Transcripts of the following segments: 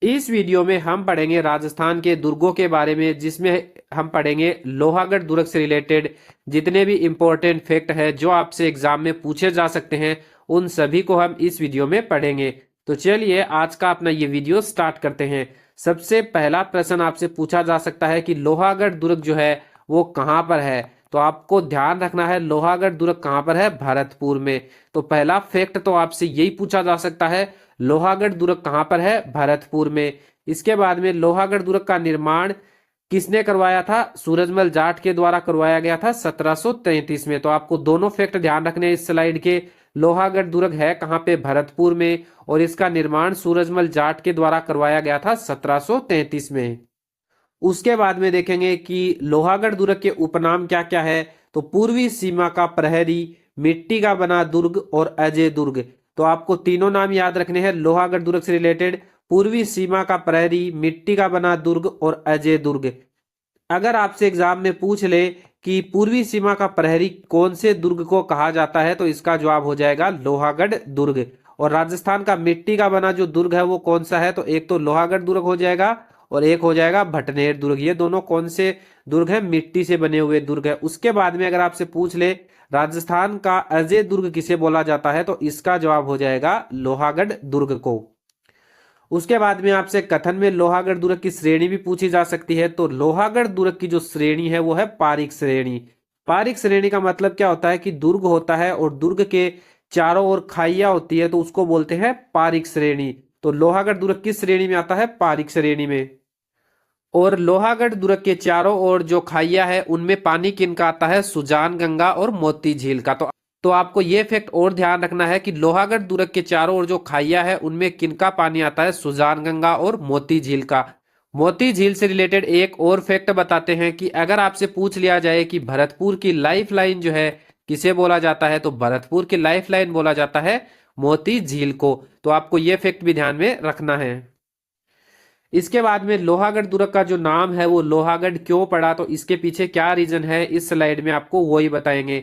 इस वीडियो में हम पढ़ेंगे राजस्थान के दुर्गों के बारे में, जिसमें हम पढ़ेंगे लोहागढ़ दुर्ग से रिलेटेड जितने भी इम्पोर्टेंट फैक्ट है जो आपसे एग्जाम में पूछे जा सकते हैं, उन सभी को हम इस वीडियो में पढ़ेंगे। तो चलिए आज का अपना ये वीडियो स्टार्ट करते हैं। सबसे पहला प्रश्न आपसे पूछा जा सकता है कि लोहागढ़ दुर्ग जो है वो कहाँ पर है। तो आपको ध्यान रखना है, लोहागढ़ दुर्ग कहाँ पर है? भरतपुर में। तो पहला फैक्ट तो आपसे यही पूछा जा सकता है, लोहागढ़ दुर्ग कहाँ पर है? भरतपुर में। इसके बाद में लोहागढ़ दुर्ग का निर्माण किसने करवाया था? सूरजमल जाट के द्वारा करवाया गया था 1733 में। तो आपको दोनों फैक्ट ध्यान रखने हैं इस स्लाइड के। लोहागढ़ दुर्ग है कहाँ पे? भरतपुर में। और इसका निर्माण सूरजमल जाट के द्वारा करवाया गया था 1733 में। उसके बाद में देखेंगे कि लोहागढ़ दुर्ग के उपनाम क्या क्या है। तो पूर्वी सीमा का प्रहरी, मिट्टी का बना दुर्ग और अजय दुर्ग। तो आपको तीनों नाम याद रखने हैं लोहागढ़ दुर्ग से रिलेटेड, पूर्वी सीमा का प्रहरी, मिट्टी का बना दुर्ग और अजय दुर्ग। अगर आपसे एग्जाम में पूछ ले कि पूर्वी सीमा का प्रहरी कौन से दुर्ग को कहा जाता है, तो इसका जवाब हो जाएगा लोहागढ़ दुर्ग। और राजस्थान का मिट्टी का बना जो दुर्ग है वो कौन सा है? तो एक तो लोहागढ़ दुर्ग हो जाएगा और एक हो जाएगा भटनेर दुर्ग। ये दोनों कौन से दुर्ग है? मिट्टी से बने हुए दुर्ग है। उसके बाद में अगर आपसे पूछ ले राजस्थान का अजय दुर्ग किसे बोला जाता है, तो इसका जवाब हो जाएगा लोहागढ़ दुर्ग को। उसके बाद में आपसे कथन में लोहागढ़ दुर्ग की श्रेणी भी पूछी जा सकती है। तो लोहागढ़ दुर्ग की जो श्रेणी है वो है पारीक श्रेणी। पारीक श्रेणी का मतलब क्या होता है कि दुर्ग होता है और दुर्ग के चारों ओर खाइया होती है, तो उसको बोलते हैं पारीक श्रेणी। तो लोहागढ़ दुर्ग किस श्रेणी में आता है? पारीक श्रेणी में। और लोहागढ़ दुर्ग के चारों ओर जो खाइया है उनमें पानी किनका आता है? सुजान गंगा और मोती झील का। तो आपको ये फैक्ट और ध्यान रखना है कि लोहागढ़ दुर्ग के चारों ओर जो खाइया है उनमें किनका पानी आता है? सुजान गंगा और मोती झील का। मोती झील से रिलेटेड एक और फैक्ट बताते हैं कि अगर आपसे पूछ लिया जाए कि भरतपुर की लाइफ लाइन जो है किसे बोला जाता है, तो भरतपुर की लाइफ लाइन बोला जाता है मोती झील को। तो आपको ये फैक्ट भी ध्यान में रखना है। इसके बाद में लोहागढ़ दुर्ग का जो नाम है वो लोहागढ़ क्यों पड़ा, तो इसके पीछे क्या रीजन है इस स्लाइड में आपको वही बताएंगे।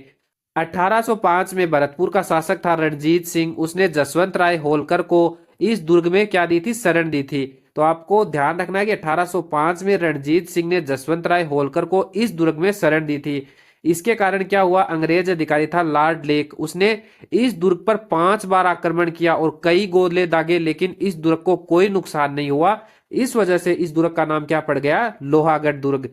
1805 में भरतपुर का शासक था रणजीत सिंह। उसने जसवंत राय होलकर को इस दुर्ग में क्या दी थी? शरण दी थी। तो आपको ध्यान रखना है कि 1805 में रणजीत सिंह ने जसवंत राय होलकर को इस दुर्ग में शरण दी थी। इसके कारण क्या हुआ? अंग्रेज अधिकारी था लॉर्ड लेक, उसने इस दुर्ग पर 5 बार आक्रमण किया और कई गोले दागे, लेकिन इस दुर्ग को कोई नुकसान नहीं हुआ। इस वजह से इस दुर्ग का नाम क्या पड़ गया? लोहागढ़ दुर्ग।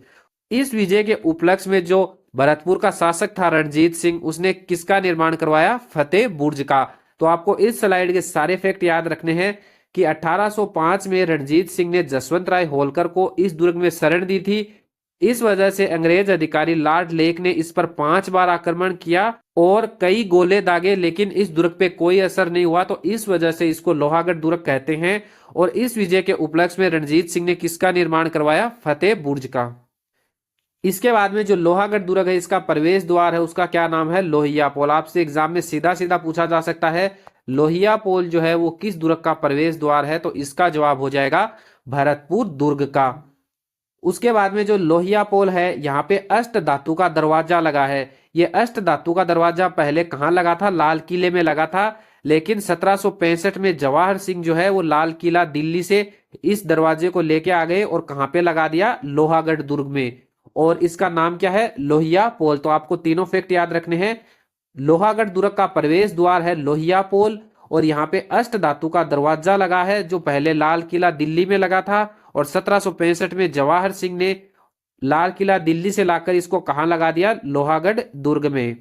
इस विजय के उपलक्ष्य में जो भरतपुर का शासक था रणजीत सिंह, उसने किसका निर्माण करवाया? फतेह बुर्ज का। तो आपको इस स्लाइड के सारे फैक्ट याद रखने हैं कि 1805 में रणजीत सिंह ने जसवंत राय होलकर को इस दुर्ग में शरण दी थी। इस वजह से अंग्रेज अधिकारी लॉर्ड लेक ने इस पर 5 बार आक्रमण किया और कई गोले दागे, लेकिन इस दुर्ग पे कोई असर नहीं हुआ। तो इस वजह से इसको लोहागढ़ दुर्ग कहते हैं। और इस विजय के उपलक्ष्य में रणजीत सिंह ने किसका निर्माण करवाया? फतेह बुर्ज का। इसके बाद में जो लोहागढ़ दुर्ग है इसका प्रवेश द्वार है उसका क्या नाम है? लोहिया पोल। आपसे एग्जाम में सीधा सीधा पूछा जा सकता है लोहिया पोल जो है वो किस दुर्ग का प्रवेश द्वार है, तो इसका जवाब हो जाएगा भरतपुर दुर्ग का। उसके बाद में जो लोहिया पोल है यहाँ पे अष्ट धातु का दरवाजा लगा है। ये अष्ट धातु का दरवाजा पहले कहाँ लगा था? लाल किले में लगा था, लेकिन 1765 में जवाहर सिंह जो है वो लाल किला दिल्ली से इस दरवाजे को लेके आ गए और कहाँ पे लगा दिया? लोहागढ़ दुर्ग में। और इसका नाम क्या है? लोहिया पोल। तो आपको तीनों फैक्ट याद रखने हैं। लोहागढ़ दुर्ग का प्रवेश द्वार है लोहिया पोल, और यहाँ पे अष्ट धातु का दरवाजा लगा है जो पहले लाल किला दिल्ली में लगा था, और 1765 में जवाहर सिंह ने लाल किला दिल्ली से लाकर इसको कहाँ लगा दिया? लोहागढ़ दुर्ग में।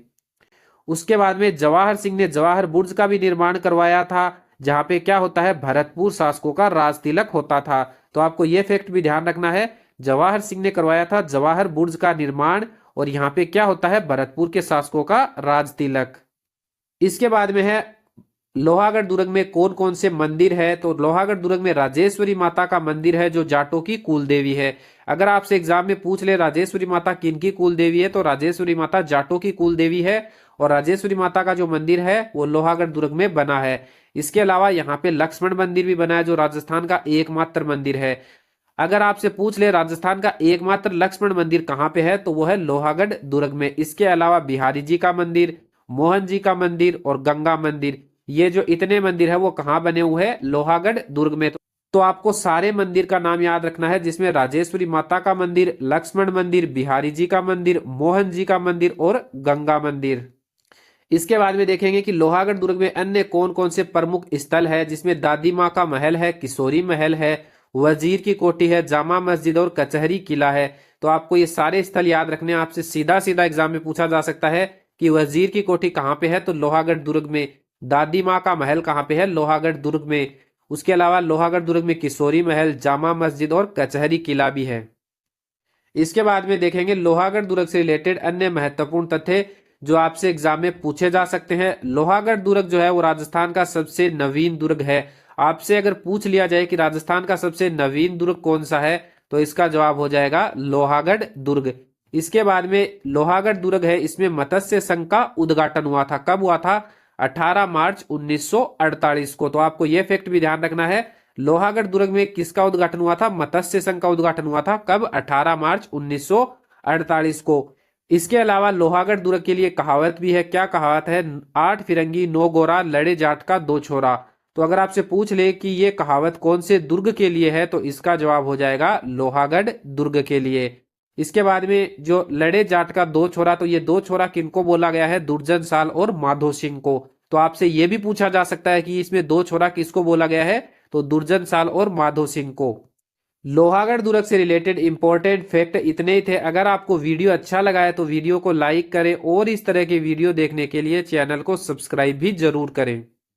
उसके बाद में जवाहर सिंह ने जवाहर बुर्ज का भी निर्माण करवाया था, जहां पे क्या होता है? भरतपुर शासकों का राज तिलक होता था। तो आपको यह फैक्ट भी ध्यान रखना है, जवाहर सिंह ने करवाया था जवाहर बुर्ज का निर्माण, और यहाँ पे क्या होता है? भरतपुर के शासकों का राज तिलक। इसके बाद में है लोहागढ़ दुर्ग में कौन कौन से मंदिर है। तो लोहागढ़ दुर्ग में राजेश्वरी माता का मंदिर है जो जाटों की कुल देवी है। अगर आपसे एग्जाम में पूछ ले राजेश्वरी माता किनकी कुल देवी है, तो राजेश्वरी माता जाटों की कुल देवी है। और राजेश्वरी माता का जो मंदिर है वो लोहागढ़ दुर्ग में बना है। इसके अलावा यहाँ पे लक्ष्मण मंदिर भी बना है जो राजस्थान का एकमात्र मंदिर है। अगर आपसे पूछ ले राजस्थान का एकमात्र लक्ष्मण मंदिर कहाँ पे है, तो वो है लोहागढ़ दुर्ग में। इसके अलावा बिहारी जी का मंदिर, मोहन जी का मंदिर और गंगा मंदिर, ये जो इतने मंदिर है वो कहाँ बने हुए हैं? लोहागढ़ दुर्ग में। तो आपको सारे मंदिर का नाम याद रखना है, जिसमें राजेश्वरी माता का मंदिर, लक्ष्मण मंदिर, बिहारी जी का मंदिर, मोहन जी का मंदिर और गंगा मंदिर। इसके बाद में देखेंगे कि लोहागढ़ दुर्ग में अन्य कौन कौन से प्रमुख स्थल है, जिसमें दादी माँ का महल है, किशोरी महल है, वजीर की कोठी है, जामा मस्जिद और कचहरी किला है। तो आपको ये सारे स्थल याद रखने हैं। आपसे सीधा सीधा एग्जाम में पूछा जा सकता है कि वजीर की कोठी कहाँ पे है, तो लोहागढ़ दुर्ग में। दादी माँ का महल कहाँ पे है, लोहागढ़ दुर्ग में। उसके अलावा लोहागढ़ दुर्ग में किशोरी महल, जामा मस्जिद और कचहरी किला भी है। इसके बाद में देखेंगे लोहागढ़ दुर्ग से रिलेटेड अन्य महत्वपूर्ण तथ्य जो आपसे एग्जाम में पूछे जा सकते हैं। लोहागढ़ दुर्ग जो है वो राजस्थान का सबसे नवीन दुर्ग है। आपसे अगर पूछ लिया जाए कि राजस्थान का सबसे नवीन दुर्ग कौन सा है, तो इसका जवाब हो जाएगा लोहागढ़ दुर्ग। इसके बाद में लोहागढ़ दुर्ग है, इसमें मत्स्य संघ का उद्घाटन हुआ था। कब हुआ था? 18 मार्च 1948 को। तो आपको यह फैक्ट भी ध्यान रखना है, लोहागढ़ दुर्ग में किसका उद्घाटन हुआ था? मत्स्य संघ का उद्घाटन हुआ था। कब? 18 मार्च 1948 को। इसके अलावा लोहागढ़ दुर्ग के लिए कहावत भी है। क्या कहावत है? 8 फिरंगी 9 गोरा, लड़े जाट का 2 छोरा। तो अगर आपसे पूछ ले कि ये कहावत कौन से दुर्ग के लिए है, तो इसका जवाब हो जाएगा लोहागढ़ दुर्ग के लिए। इसके बाद में जो लड़े जाट का 2 छोरा, तो ये 2 छोरा किनको बोला गया है? दुर्जन साल और माधो सिंह को। तो आपसे ये भी पूछा जा सकता है कि इसमें 2 छोरा किसको बोला गया है, तो दुर्जन साल और माधो सिंह को। लोहागढ़ दुर्ग से रिलेटेड इंपॉर्टेंट फैक्ट इतने ही थे। अगर आपको वीडियो अच्छा लगा है तो वीडियो को लाइक करें और इस तरह के वीडियो देखने के लिए चैनल को सब्सक्राइब भी जरूर करें।